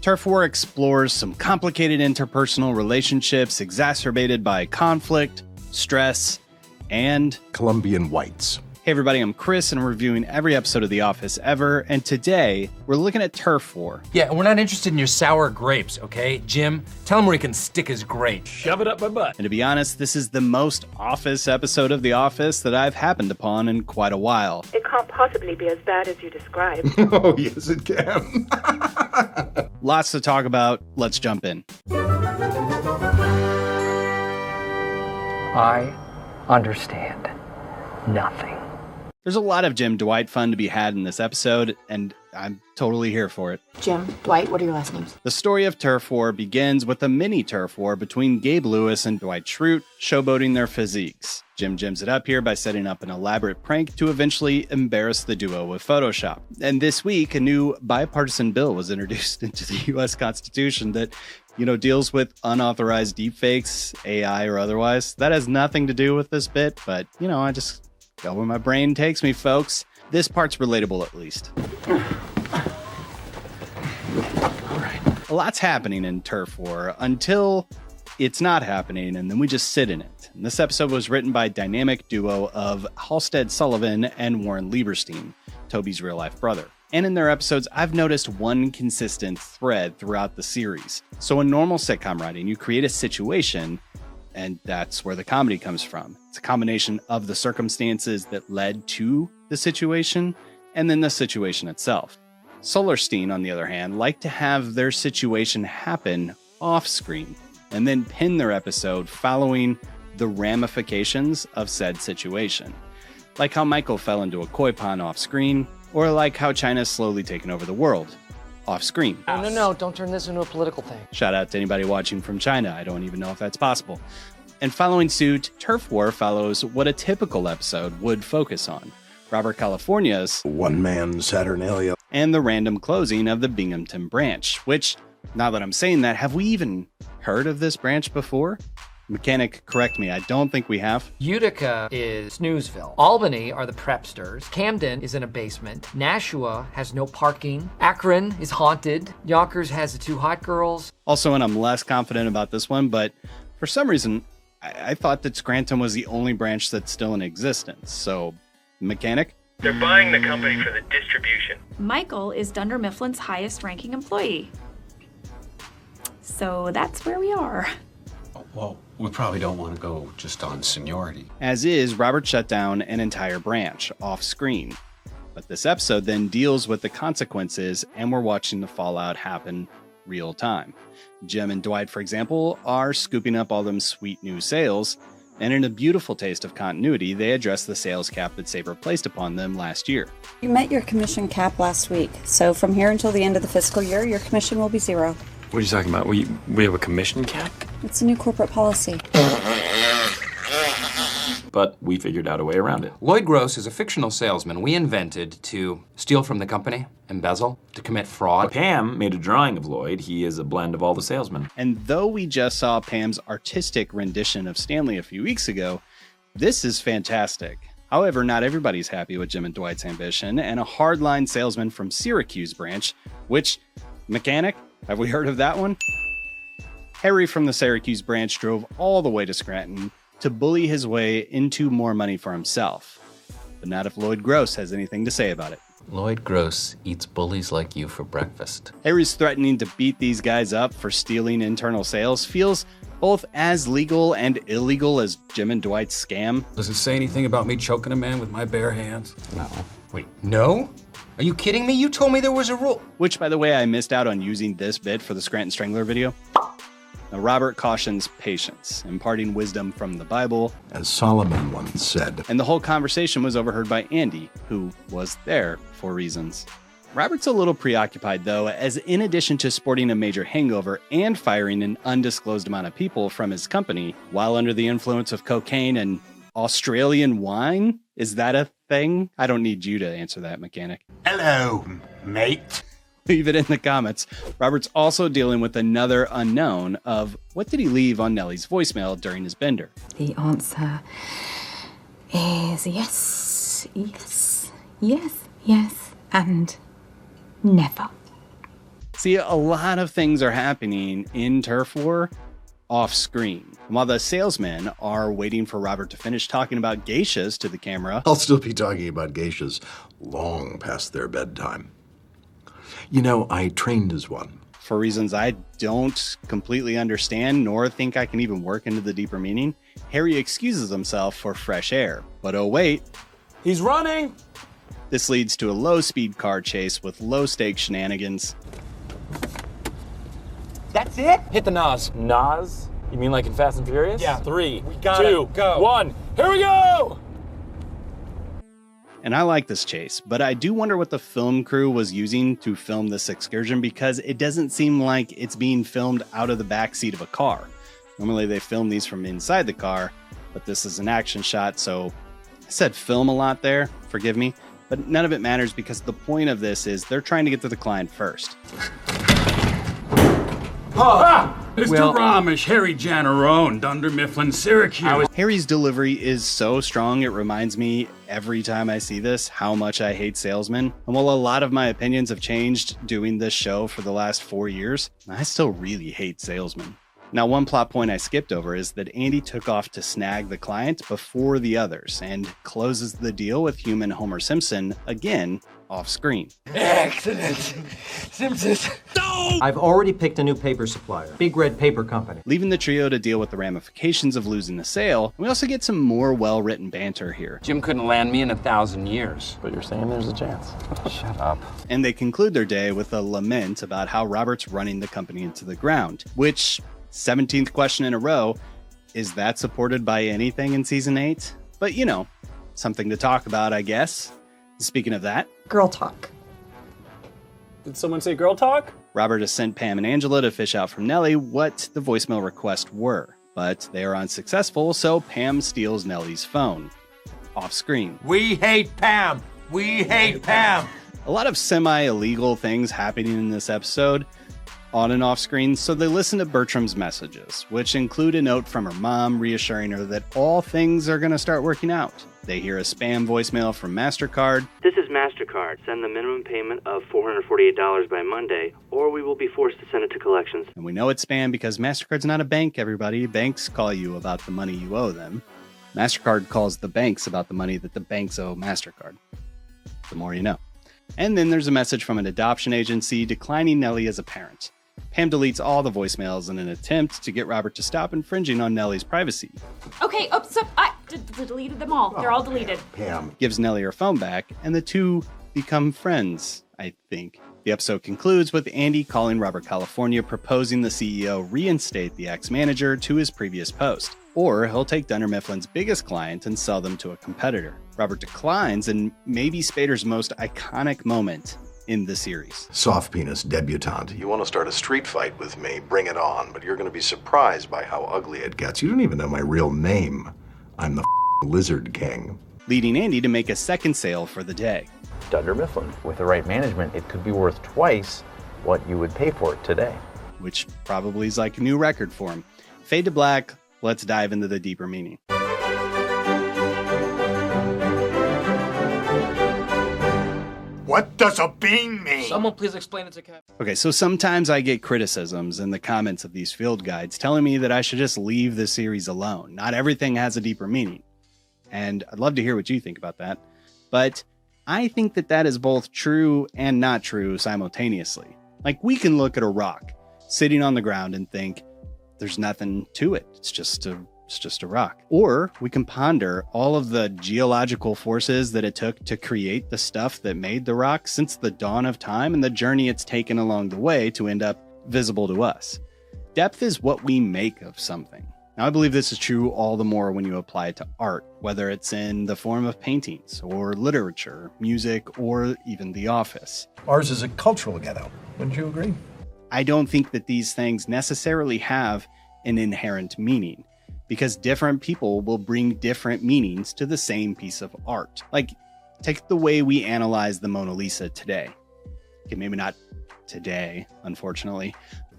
Turf War explores some complicated interpersonal relationships exacerbated by conflict, stress, and Colombian whites. Hey everybody, I'm Chris and I'm reviewing every episode of The Office ever, and today we're looking at Turf War. Yeah, we're not interested in your sour grapes, okay? Jim, tell him where he can stick his grape. Shove it up my butt. And to be honest, this is the most Office episode of The Office that I've happened upon in quite a while. It can't possibly be as bad as you described. Oh, yes, it can. Lots to talk about. Let's jump in. I understand nothing. There's a lot of Jim Dwight fun to be had in this episode, and I'm totally here for it. Jim, Dwight, what are your last names? The story of Turf War begins with a mini turf war between Gabe Lewis and Dwight Schrute, showboating their physiques. Jim jims it up here by setting up an elaborate prank to eventually embarrass the duo with Photoshop. And this week, a new bipartisan bill was introduced into the U.S. Constitution that, deals with unauthorized deepfakes, AI or otherwise. That has nothing to do with this bit, but, I just go where my brain takes me, folks. This part's relatable, at least. All right. A lot's happening in Turf War until it's not happening, and then we just sit in it. And this episode was written by dynamic duo of Halstead Sullivan and Warren Lieberstein, Toby's real-life brother. And in their episodes, I've noticed one consistent thread throughout the series. So in normal sitcom writing, you create a situation, and that's where the comedy comes from. It's a combination of the circumstances that led to the situation, and then the situation itself. Solarstein, on the other hand, like to have their situation happen off-screen, and then pin their episode following the ramifications of said situation. Like how Michael fell into a koi pond off-screen, or like how China's slowly taken over the world off-screen. No, don't turn this into a political thing. Shout out to anybody watching from China. I don't even know if that's possible. And following suit, Turf War follows what a typical episode would focus on. Robert California's One-man Saturnalia. And the random closing of the Binghamton branch, which, now that I'm saying that, have we even heard of this branch before? Mechanic, correct me, I don't think we have. Utica is Snoozeville. Albany are the prepsters. Camden is in a basement. Nashua has no parking. Akron is haunted. Yonkers has the two hot girls. Also, and I'm less confident about this one, but for some reason, I thought that Scranton was the only branch that's still in existence. So, Mechanic? They're buying the company for the distribution. Michael is Dunder Mifflin's highest ranking employee. So that's where we are. Well, we probably don't want to go just on seniority. As is, Robert shut down an entire branch off screen. But this episode then deals with the consequences, and we're watching the fallout happen real time. Jim and Dwight, for example, are scooping up all them sweet new sales, and in a beautiful taste of continuity, they address the sales cap that Sabre placed upon them last year. You met your commission cap last week, so from here until the end of the fiscal year, your commission will be zero. What are you talking about? We have a commission cap? It's a new corporate policy. But we figured out a way around it. Lloyd Gross is a fictional salesman we invented to steal from the company, embezzle, to commit fraud. Pam made a drawing of Lloyd. He is a blend of all the salesmen. And though we just saw Pam's artistic rendition of Stanley a few weeks ago, this is fantastic. However, not everybody's happy with Jim and Dwight's ambition, and a hardline salesman from Syracuse branch, which, Mechanic, have we heard of that one? Harry from the Syracuse branch drove all the way to Scranton to bully his way into more money for himself. But not if Lloyd Gross has anything to say about it. Lloyd Gross eats bullies like you for breakfast. Harry's threatening to beat these guys up for stealing internal sales feels both as legal and illegal as Jim and Dwight's scam. Does it say anything about me choking a man with my bare hands? No. Wait, no? Are you kidding me? You told me there was a rule. Which, by the way, I missed out on using this bit for the Scranton Strangler video. Now, Robert cautions patience, imparting wisdom from the Bible. As Solomon once said. And the whole conversation was overheard by Andy, who was there for reasons. Robert's a little preoccupied, though, as in addition to sporting a major hangover and firing an undisclosed amount of people from his company while under the influence of cocaine and Australian wine, is that a thing? I don't need you to answer that, Mechanic. Hello, mate. Leave it in the comments. Robert's also dealing with another unknown of what did he leave on Nellie's voicemail during his bender? The answer is yes, yes, yes, yes, and never. See, a lot of things are happening in Turf War off screen. And while the salesmen are waiting for Robert to finish talking about geishas to the camera, I'll still be talking about geishas long past their bedtime. You know, I trained as one. for reasons I don't completely understand nor think I can even work into the deeper meaning, Harry excuses himself for fresh air. But oh wait, he's running! This leads to a low-speed car chase with low-stakes shenanigans. That's it? Hit the Nas. Nas? You mean like in Fast and Furious? Yeah. 3, We got 2, it. Go. 1. Here we go! And I like this chase, but I do wonder what the film crew was using to film this excursion, because it doesn't seem like it's being filmed out of the backseat of a car. Normally they film these from inside the car, but this is an action shot, so I said film a lot there, forgive me, but none of it matters because the point of this is they're trying to get to the client first. Mr. Ramesh, Harry Janarone, Dunder Mifflin, Syracuse. Harry's delivery is so strong, it reminds me every time I see this how much I hate salesmen. And while a lot of my opinions have changed doing this show for the last 4 years, I still really hate salesmen. Now, one plot point I skipped over is that Andy took off to snag the client before the others and closes the deal with human Homer Simpson again off screen. Excellent. Simpsons. No! I've already picked a new paper supplier. Big Red Paper Company. Leaving the trio to deal with the ramifications of losing the sale, we also get some more well-written banter here. Jim couldn't land me in 1,000 years. But you're saying there's a chance. Shut up. And they conclude their day with a lament about how Robert's running the company into the ground, which, 17th question in a row, is that supported by anything in season 8? But you know, something to talk about, I guess. Speaking of that, girl talk. Did someone say girl talk? Robert has sent Pam and Angela to fish out from Nellie what the voicemail requests were, but they are unsuccessful, so Pam steals Nellie's phone. Off screen. We hate Pam! We hate Pam! A lot of semi-illegal things happening in this episode, on and off screen, so they listen to Bertram's messages, which include a note from her mom reassuring her that all things are going to start working out. They hear a spam voicemail from MasterCard. This is MasterCard. Send the minimum payment of $448 by Monday, or we will be forced to send it to collections. And we know it's spam because MasterCard's not a bank, everybody. Banks call you about the money you owe them. MasterCard calls the banks about the money that the banks owe MasterCard. The more you know. And then there's a message from an adoption agency declining Nellie as a parent. Pam deletes all the voicemails in an attempt to get Robert to stop infringing on Nellie's privacy. Okay, oops, I deleted them all. They're all deleted. Pam gives Nellie her phone back, and the two become friends, I think. The episode concludes with Andy calling Robert California, proposing the CEO reinstate the ex-manager to his previous post. Or he'll take Dunder Mifflin's biggest client and sell them to a competitor. Robert declines, and maybe Spader's most iconic moment in the series. Soft penis debutante. You want to start a street fight with me, bring it on, but you're going to be surprised by how ugly it gets. You don't even know my real name. I'm the Lizard King. Leading Andy to make a second sale for the day. Dunder Mifflin. With the right management, it could be worth twice what you would pay for it today. Which probably is like a new record for him. Fade to black, let's dive into the deeper meaning. What does a bean mean? Someone please explain it to Cap. Okay, so sometimes I get criticisms in the comments of these field guides telling me that I should just leave the series alone. Not everything has a deeper meaning. And I'd love to hear what you think about that. But I think that that is both true and not true simultaneously. Like, we can look at a rock sitting on the ground and think there's nothing to it. It's just a rock. Or we can ponder all of the geological forces that it took to create the stuff that made the rock since the dawn of time and the journey it's taken along the way to end up visible to us. Depth is what we make of something. Now, I believe this is true all the more when you apply it to art, whether it's in the form of paintings or literature, music, or even The Office. Ours is a cultural ghetto. Wouldn't you agree? I don't think that these things necessarily have an inherent meaning, because different people will bring different meanings to the same piece of art. Like, take the way we analyze the Mona Lisa today. Okay, maybe not today, unfortunately.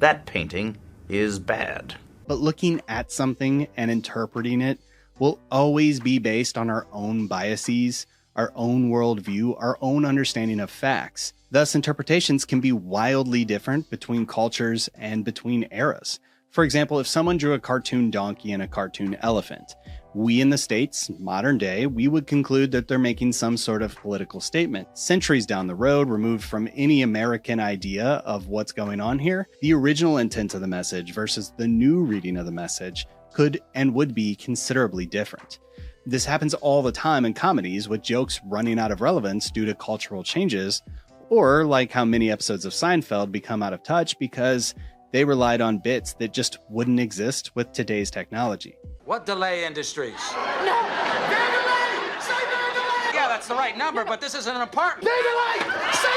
That painting is bad. But looking at something and interpreting it will always be based on our own biases, our own worldview, our own understanding of facts. Thus, interpretations can be wildly different between cultures and between eras. For example, if someone drew a cartoon donkey and a cartoon elephant, we in the States, modern day, we would conclude that they're making some sort of political statement. Centuries down the road, removed from any American idea of what's going on here, the original intent of the message versus the new reading of the message could and would be considerably different. This happens all the time in comedies, with jokes running out of relevance due to cultural changes, or like how many episodes of Seinfeld become out of touch because they relied on bits that just wouldn't exist with today's technology. What delay industries? No! Fair delay! Say fair delay! Yeah, that's the right number, but this isn't an apartment. Fair delay! Say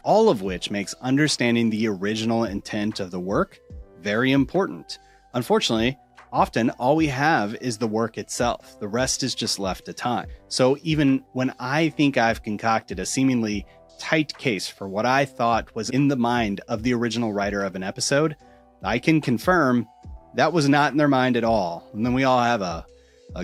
All of which makes understanding the original intent of the work very important. Unfortunately, often all we have is the work itself. The rest is just left to time. So even when I think I've concocted a seemingly tight case for what I thought was in the mind of the original writer of an episode, I can confirm that was not in their mind at all. And then we all have a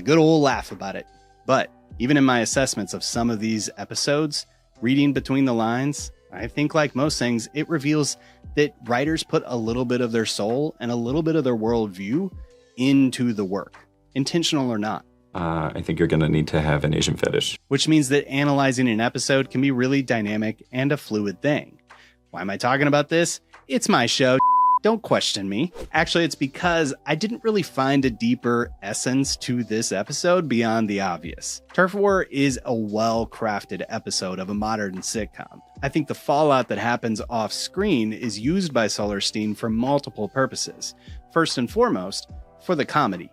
good old laugh about it. But even in my assessments of some of these episodes, reading between the lines, I think like most things, it reveals that writers put a little bit of their soul and a little bit of their worldview into the work, intentional or not. I think you're going to need to have an Asian fetish. Which means that analyzing an episode can be really dynamic and a fluid thing. Why am I talking about this? It's my show. Don't question me. Actually, it's because I didn't really find a deeper essence to this episode beyond the obvious. Turf War is a well-crafted episode of a modern sitcom. I think the fallout that happens off screen is used by Solarstein for multiple purposes. First and foremost, for the comedy.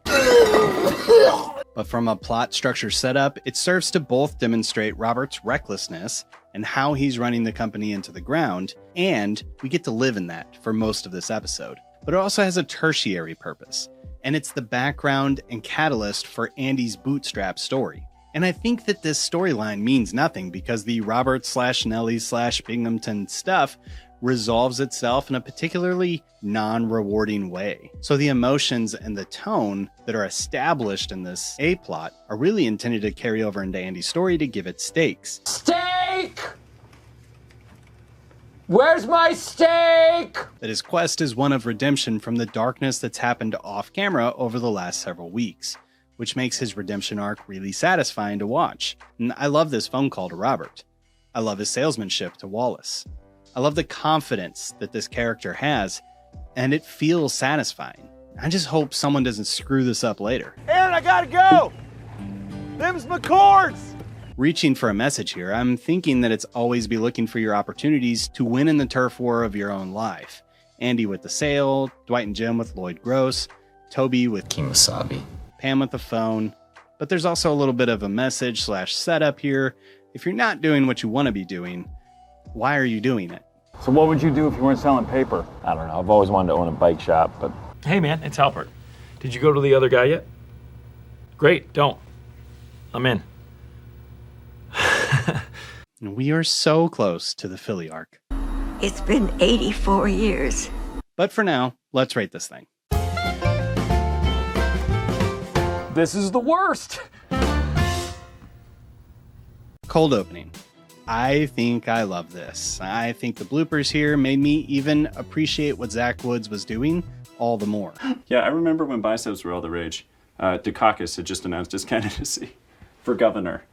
But from a plot structure setup, it serves to both demonstrate Robert's recklessness and how he's running the company into the ground, and we get to live in that for most of this episode. But it also has a tertiary purpose, and it's the background and catalyst for Andy's bootstrap story. And I think that this storyline means nothing because the Robert/Nellie/Binghamton stuff resolves itself in a particularly non-rewarding way. So the emotions and the tone that are established in this A-plot are really intended to carry over into Andy's story to give it stakes. Steak! Where's my steak? That his quest is one of redemption from the darkness that's happened off camera over the last several weeks, which makes his redemption arc really satisfying to watch. And I love this phone call to Robert. I love his salesmanship to Wallace. I love the confidence that this character has, and it feels satisfying. I just hope someone doesn't screw this up later. Aaron, I gotta go! Them's my chords! Reaching for a message here, I'm thinking that it's always be looking for your opportunities to win in the turf war of your own life. Andy with the sale, Dwight and Jim with Lloyd Gross, Toby with Kimasabi, Pam with the phone. But there's also a little bit of a message/setup here. If you're not doing what you want to be doing, why are you doing it? So what would you do if you weren't selling paper? I don't know. I've always wanted to own a bike shop, but... Hey, man, it's Halpert. Did you go to the other guy yet? Great, don't. I'm in. We are so close to the Philly arc. It's been 84 years. But for now, let's rate this thing. This is the worst. Cold opening. I think I love this. I think the bloopers here made me even appreciate what Zach Woods was doing all the more. Yeah, I remember when biceps were all the rage. Dukakis had just announced his candidacy for governor.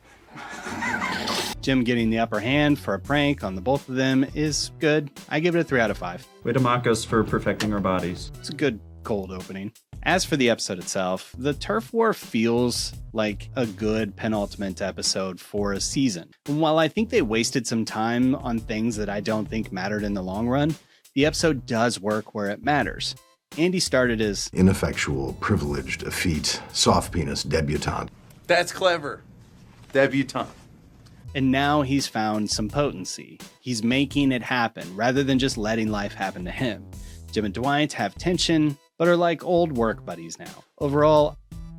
Jim getting the upper hand for a prank on the both of them is good. I give it a 3 out of 5. Way to mock us for perfecting our bodies. It's a good cold opening. As for the episode itself, the turf war feels like a good penultimate episode for a season. And while I think they wasted some time on things that I don't think mattered in the long run, the episode does work where it matters. Andy started as ineffectual, privileged, effete, soft penis debutante. That's clever. Debutante. And now he's found some potency. He's making it happen rather than just letting life happen to him. Jim and Dwight have tension, but are like old work buddies now. Overall,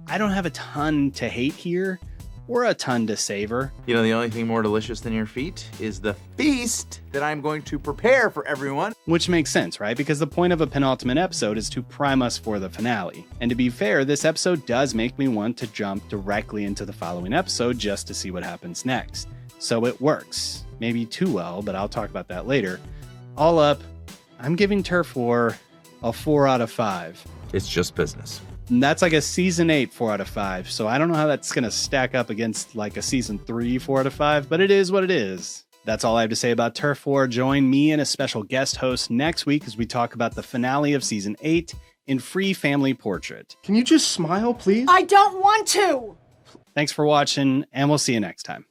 I don't have a ton to hate here or a ton to savor. You know, the only thing more delicious than your feet is the feast that I'm going to prepare for everyone. Which makes sense, right? Because the point of a penultimate episode is to prime us for the finale. And to be fair, this episode does make me want to jump directly into the following episode just to see what happens next. so it works. Maybe too well, but I'll talk about that later. All up, I'm giving Turf War a 4 out of 5. It's just business. And that's like a season 8 4 out of 5. So I don't know how that's going to stack up against like a season 3 4 out of 5, but it is what it is. That's all I have to say about Turf War. Join me and a special guest host next week as we talk about the finale of season 8 in Free Family Portrait. Can you just smile, please? I don't want to! Thanks for watching, and we'll see you next time.